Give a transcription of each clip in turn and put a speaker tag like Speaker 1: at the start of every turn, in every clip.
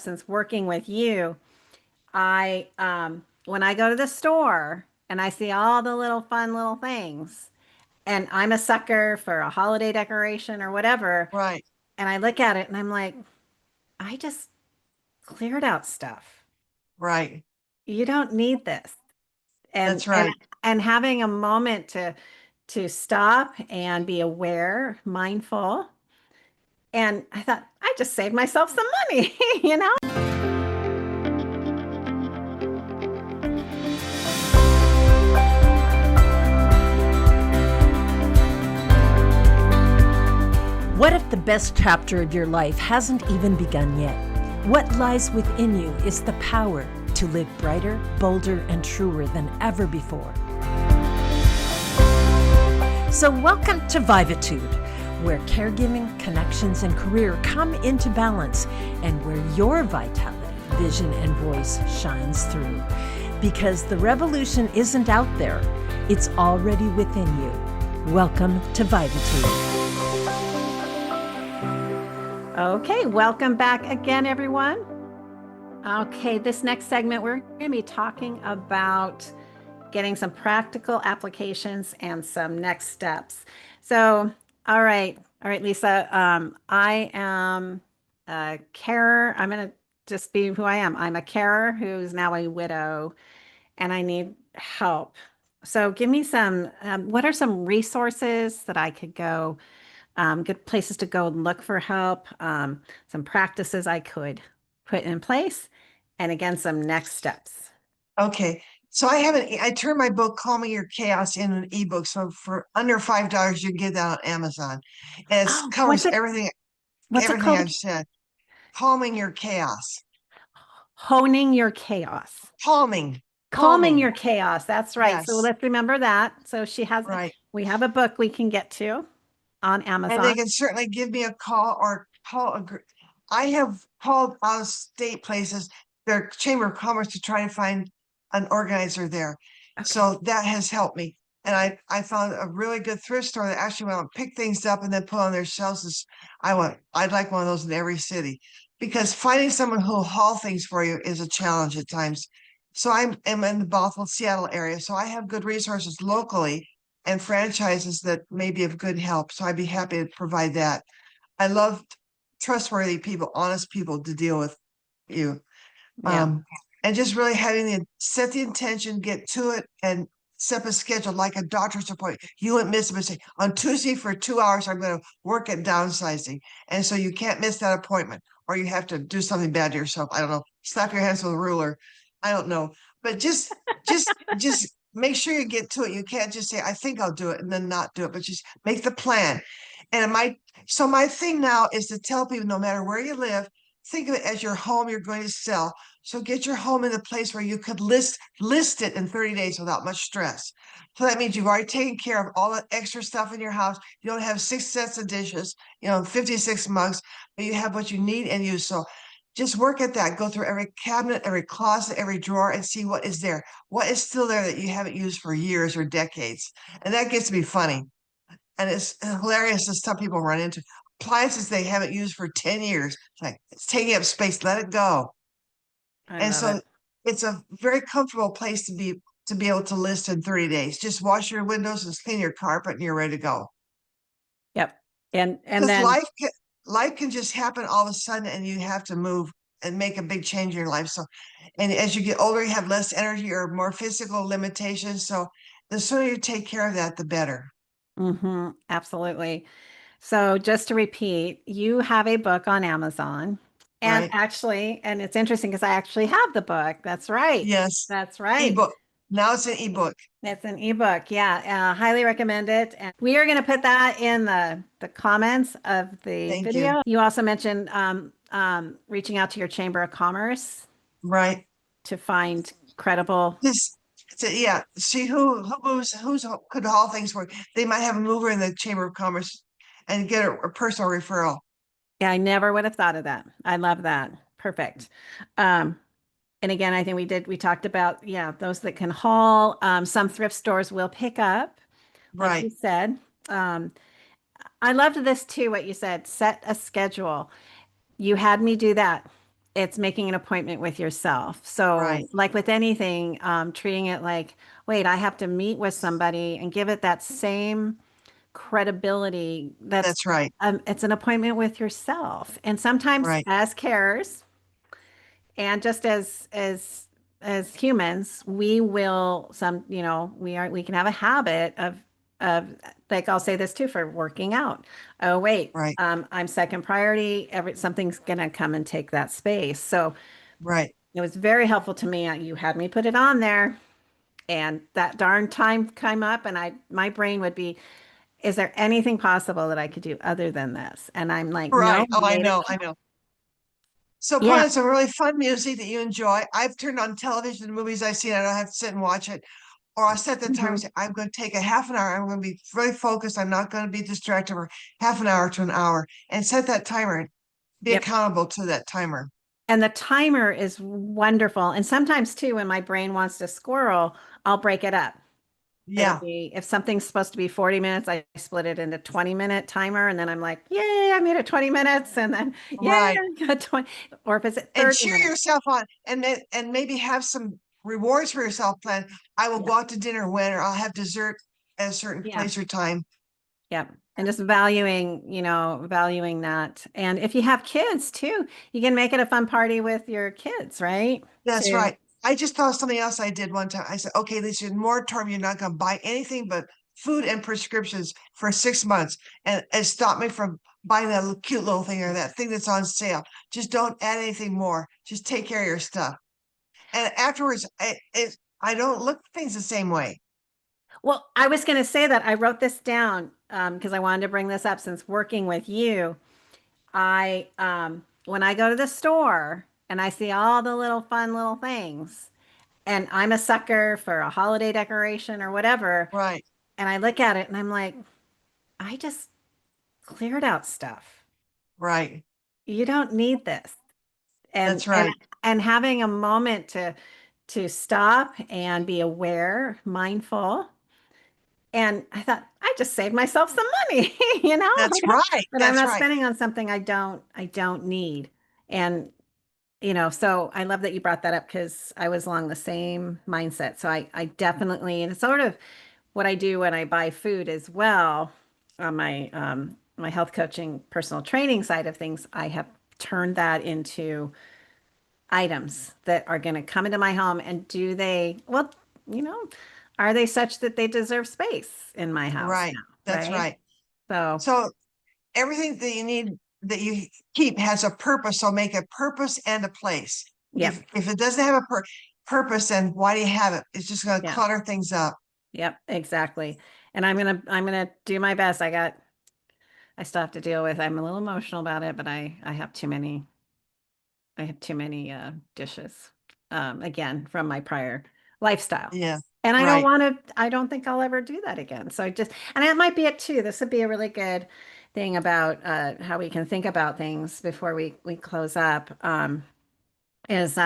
Speaker 1: since working with you, I when I go to the store and I see all the little fun little things, and I'm a sucker for a holiday decoration or whatever,
Speaker 2: Right,
Speaker 1: and I look at it and I'm like, I just cleared out stuff.
Speaker 2: right.
Speaker 1: You don't need this. And
Speaker 2: That's
Speaker 1: and
Speaker 2: right.
Speaker 1: and having a moment to stop and be aware, mindful. And I thought, I just saved myself some money, you know?
Speaker 3: What if the best chapter of your life hasn't even begun yet? What lies within you is the power to live brighter, bolder, and truer than ever before. So welcome to Vivatude, where caregiving, connections, and career come into balance, and where your vitality, vision, and voice shines through. Because the revolution isn't out there, it's already within you. Welcome to Vivatude.
Speaker 1: Okay, welcome back again, everyone. Okay, this next segment, we're going to be talking about getting some practical applications and some next steps. So, all right, Lisa, I am a carer. I'm going to just be who I am. I'm a carer who's now a widow, and I need help. So, give me some, what are some resources that I could go, good places to go and look for help, some practices I could put in place, and again, some next steps.
Speaker 2: Okay. So I turned my book Calming Your Chaos in an ebook. So for under $5, you can get that on Amazon. And it
Speaker 1: Oh,
Speaker 2: covers everything,
Speaker 1: what's it
Speaker 2: everything
Speaker 1: called?
Speaker 2: I've said. Calming your chaos.
Speaker 1: Honing your chaos.
Speaker 2: Calming.
Speaker 1: Calming
Speaker 2: Calming.
Speaker 1: your chaos. That's right. So
Speaker 2: Yes.
Speaker 1: let's remember that. So
Speaker 2: Right.
Speaker 1: we have a book we can get to on
Speaker 2: And they
Speaker 1: Amazon.
Speaker 2: can certainly give me a call or call I have called out of state places, their Chamber of Commerce to try to find an organizer there.
Speaker 1: Okay.
Speaker 2: So that has helped me. And I found a really good thrift store that actually went and pick things up and then put on their shelves. I'd like one of those in every city because finding someone who'll haul things for you is a challenge at times. So am in the Bothell, Seattle area. So I have good resources locally and franchises that may be of good help. So I'd be happy to provide that. I love trustworthy people, honest people to deal with you.
Speaker 1: Yeah.
Speaker 2: And just really having the set the intention, get to it, and set a schedule like a doctor's appointment. You wouldn't miss a mistake. On Tuesday for 2 hours, I'm going to work at downsizing. And so you can't miss that appointment, or you have to do something bad to yourself. I don't know, slap your hands with a ruler. I don't know. But just make sure you get to it. You can't just say, I think I'll do it and then not do it, but just make the plan. And it might so my thing now is to tell people no matter where you live, think of it as your home you're going to sell. So get your home in a place where you could list it in 30 days without much stress. So that means you've already taken care of all the extra stuff in your house. You don't have 6 sets of dishes, 56 mugs, but you have what you need and use. So just work at that. Go through every cabinet, every closet, every drawer, and see what is there. What is still there that you haven't used for years or decades. And that gets to be funny. And it's hilarious as some people run into appliances they haven't used for 10 years. It's like it's taking up space, let it go.
Speaker 1: I
Speaker 2: And
Speaker 1: love it.
Speaker 2: so it's a very comfortable place to be able to list in 30 days. Just wash your windows and clean your carpet and you're ready to go.
Speaker 1: Yep. And
Speaker 2: Because
Speaker 1: then
Speaker 2: life can just happen all of a sudden and you have to move and make a big change in your life. So and as you get older, you have less energy or more physical limitations. So the sooner you take care of that, the better.
Speaker 1: absolutely. So just to repeat, you have a book on Amazon. And
Speaker 2: Right?
Speaker 1: actually, and it's interesting because I actually have the book. That's right.
Speaker 2: Yes.
Speaker 1: That's right.
Speaker 2: Ebook. Now it's an ebook.
Speaker 1: It's an ebook. Yeah, highly recommend it. And we are going to put that in the comments of the
Speaker 2: Thank you.
Speaker 1: video. You also mentioned reaching out to your Chamber of Commerce
Speaker 2: Right.
Speaker 1: to find credible.
Speaker 2: Just yeah. See who moves, could haul things for you. They might have a mover in the Chamber of Commerce and get a personal referral.
Speaker 1: Yeah, I never would have thought of that. I love that. Perfect. Um, and again, I think we talked about, yeah, those that can haul. Some thrift stores will pick up, like
Speaker 2: Right.
Speaker 1: you said. Um, I loved this too, what you said, set a schedule. You had me do that. it's making an appointment with yourself. So
Speaker 2: Right.
Speaker 1: like with anything, treating it like, wait, I have to meet with somebody and give it that same credibility.
Speaker 2: That's right.
Speaker 1: It's an appointment with yourself. And sometimes
Speaker 2: Right.
Speaker 1: as carers and just as humans, we will we can have a habit of like I'll say this too for working out. Oh wait,
Speaker 2: Right.
Speaker 1: I'm second priority. Something's gonna come and take that space. So
Speaker 2: Right.
Speaker 1: it was very helpful to me. You had me put it on there, and that darn time came up, and my brain would be, is there anything possible that I could do other than this? And I'm like, no,
Speaker 2: Right. Oh, I
Speaker 1: later.
Speaker 2: know. I know. So put
Speaker 1: Yeah.
Speaker 2: on some really fun music that you enjoy. I've turned on television, the movies I've seen. I don't have to sit and watch it. Or I'll set the timer and
Speaker 1: Mhm.
Speaker 2: say, I'm going to take a half an hour. I'm going to be very focused. I'm not going to be distracted for half an hour to an hour and set that timer and be
Speaker 1: Yep.
Speaker 2: accountable to that timer.
Speaker 1: And the timer is wonderful. And sometimes too, when my brain wants to squirrel, I'll break it up. It'll
Speaker 2: Yeah.
Speaker 1: be, if something's supposed to be 40 minutes, I split it into 20-minute timer. And then I'm like, yay, I made it 20 minutes. And then, yay,
Speaker 2: Right.
Speaker 1: I got 20. Or if it's at
Speaker 2: And
Speaker 1: 30
Speaker 2: cheer
Speaker 1: minutes.
Speaker 2: yourself on and maybe have some rewards for yourself plan. I will
Speaker 1: Yeah.
Speaker 2: go out to dinner when, or I'll have dessert at a certain
Speaker 1: Yeah.
Speaker 2: place or time.
Speaker 1: Yeah. And just valuing that. And if you have kids too, you can make it a fun party with your kids, right?
Speaker 2: That's
Speaker 1: To,
Speaker 2: right. I just thought of something else I did one time. I said, okay, Lisa, in moratorium, you're not going to buy anything but food and prescriptions for 6 months. And it stopped me from buying that cute little thing or that thing that's on sale. Just don't add anything more. Just take care of your stuff. And afterwards, I don't look at things the same way.
Speaker 1: well, I was going to say that I wrote this down because I wanted to bring this up since working with you. When I go to the store and I see all the little fun little things, and I'm a sucker for a holiday decoration or whatever,
Speaker 2: Right.
Speaker 1: and I look at it and I'm like, I just cleared out stuff.
Speaker 2: Right.
Speaker 1: You don't need this. And
Speaker 2: That's
Speaker 1: and
Speaker 2: right.
Speaker 1: and having a moment to stop and be aware, mindful. And I thought, I just saved myself some money,
Speaker 2: That's right.
Speaker 1: but I'm
Speaker 2: That's
Speaker 1: not
Speaker 2: right.
Speaker 1: spending on something I don't need. And so I love that you brought that up because I was along the same mindset. So I definitely, and it's sort of what I do when I buy food as well on my health coaching, personal training side of things. I have turned that into items that are going to come into my home. And you know, are they such that they deserve space in my house
Speaker 2: Right.
Speaker 1: now?
Speaker 2: That's
Speaker 1: Right.
Speaker 2: right.
Speaker 1: So,
Speaker 2: So everything that you need that you keep has a purpose. So make a purpose and a place.
Speaker 1: yep.
Speaker 2: If it doesn't have a purpose, then why do you have it? It's just going to
Speaker 1: Yeah.
Speaker 2: clutter things up.
Speaker 1: Yep. Exactly. And I'm gonna do my best. I still have to deal with, I'm a little emotional about it, but I have too many dishes, again, from my prior lifestyle.
Speaker 2: Yeah.
Speaker 1: And
Speaker 2: Right.
Speaker 1: I don't think I'll ever do that again. So and that might be it too. This would be a really good thing about how we can think about things before we close up, is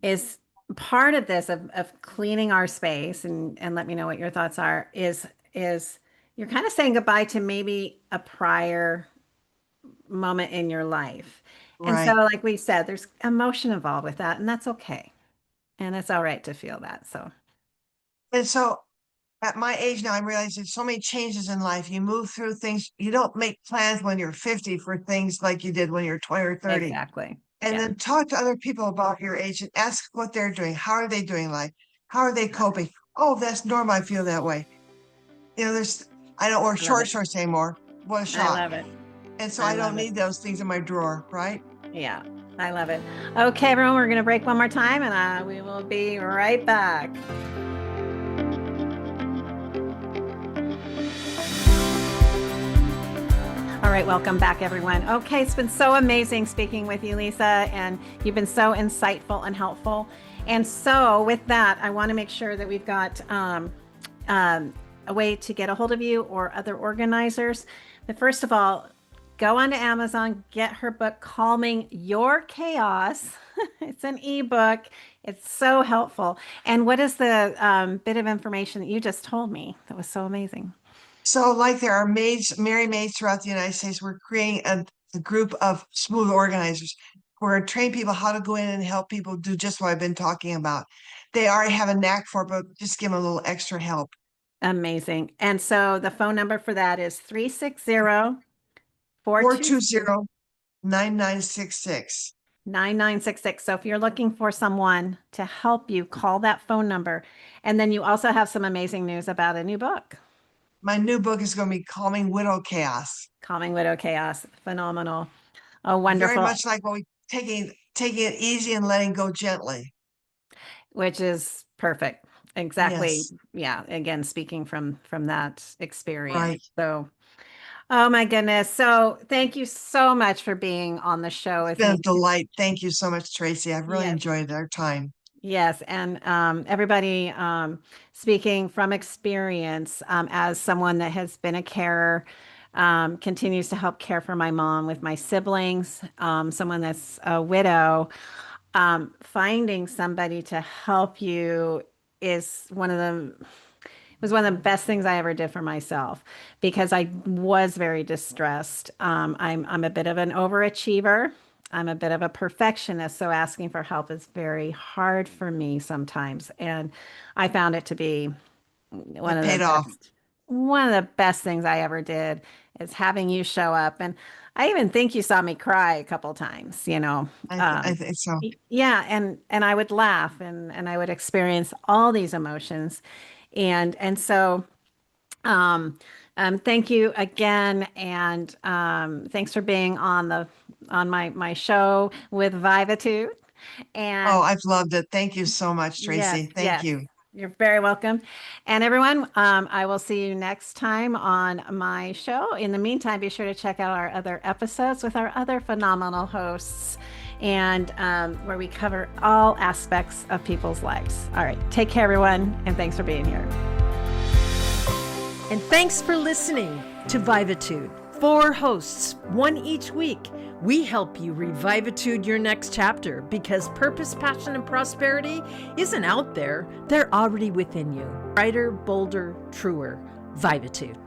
Speaker 1: is part of this of cleaning our space, and let me know what your thoughts are, is you're kind of saying goodbye to maybe a prior moment in your life. And so,
Speaker 2: Right.
Speaker 1: like we said, there's emotion involved with that, and that's okay. And it's all right to feel that. So,
Speaker 2: And so at my age now, I'm realizing so many changes in life. You move through things. You don't make plans when you're 50 for things like you did when you're 20 or 30.
Speaker 1: exactly.
Speaker 2: And
Speaker 1: Yeah.
Speaker 2: then talk to other people about your age and ask what they're doing. How are they doing life? How are they coping? Oh, that's normal. I feel that way. I don't wear
Speaker 1: I love
Speaker 2: short
Speaker 1: it.
Speaker 2: shorts anymore. What a
Speaker 1: I
Speaker 2: shock.
Speaker 1: love it.
Speaker 2: And so
Speaker 1: I
Speaker 2: I don't
Speaker 1: love it.
Speaker 2: need those things in my drawer, right?
Speaker 1: Yeah. I love it. Okay, everyone, we're going to break one more time and we will be right back. All right, welcome back, everyone. Okay, it's been so amazing speaking with you, Lisa, and you've been so insightful and helpful. And so, with that, I want to make sure that we've got a way to get a hold of you or other organizers. But first of all, go onto Amazon, get her book, Calming Your Chaos. It's an ebook. It's so helpful. And what is the bit of information that you just told me that was so amazing?
Speaker 2: So, like there are maids, Mary maids throughout the United States, we're creating a group of smooth organizers. We're going to train people how to go in and help people do just what I've been talking about. They already have a knack for it, but just give them a little extra help.
Speaker 1: Amazing. And so the phone number for that is 360-420
Speaker 2: 420 9966.
Speaker 1: 9966. So if you're looking for someone to help you, call that phone number. And then you also have some amazing news about a new book,
Speaker 2: My new book is going to be Calming Widow Chaos.
Speaker 1: Calming Widow Chaos. Phenomenal. Oh,
Speaker 2: Very
Speaker 1: wonderful.
Speaker 2: much like when we taking it easy and letting go gently.
Speaker 1: Which is perfect. Exactly.
Speaker 2: Yes,
Speaker 1: Yeah. Again, speaking from that experience.
Speaker 2: right.
Speaker 1: So, oh my goodness. So thank you so much for being on the show
Speaker 2: It's
Speaker 1: with
Speaker 2: been a
Speaker 1: me.
Speaker 2: delight. Thank you so much, Tracy. I've really
Speaker 1: Yes.
Speaker 2: enjoyed our time.
Speaker 1: Yes, and everybody, speaking from experience, as someone that has been a carer, continues to help care for my mom with my siblings, someone that's a widow, finding somebody to help you is was one of the best things I ever did for myself because I was very distressed. I'm a bit of an overachiever. I'm a bit of a perfectionist, so asking for help is very hard for me sometimes. And I found it to be one
Speaker 2: It
Speaker 1: of
Speaker 2: paid
Speaker 1: the
Speaker 2: off.
Speaker 1: one of the best things I ever did is having you show up. And I even think you saw me cry a couple times, you know.
Speaker 2: I think so.
Speaker 1: Yeah, and I would laugh and I would experience all these emotions. And so thank you again, and thanks for being on my show with Vivatude.
Speaker 2: Oh,
Speaker 1: And
Speaker 2: I've loved it. Thank you so much,
Speaker 1: yes,
Speaker 2: Tracy. Thank
Speaker 1: yes,
Speaker 2: you.
Speaker 1: you're very welcome. And everyone, I will see you next time on my show. In the meantime, be sure to check out our other episodes with our other phenomenal hosts, and where we cover all aspects of people's lives. All right, take care, everyone, and thanks for being here.
Speaker 3: And thanks for listening to Vivatude. 4 hosts, 1 each week. We help you revivitude your next chapter because purpose, passion, and prosperity isn't out there. They're already within you. Brighter, bolder, truer. Vivatude.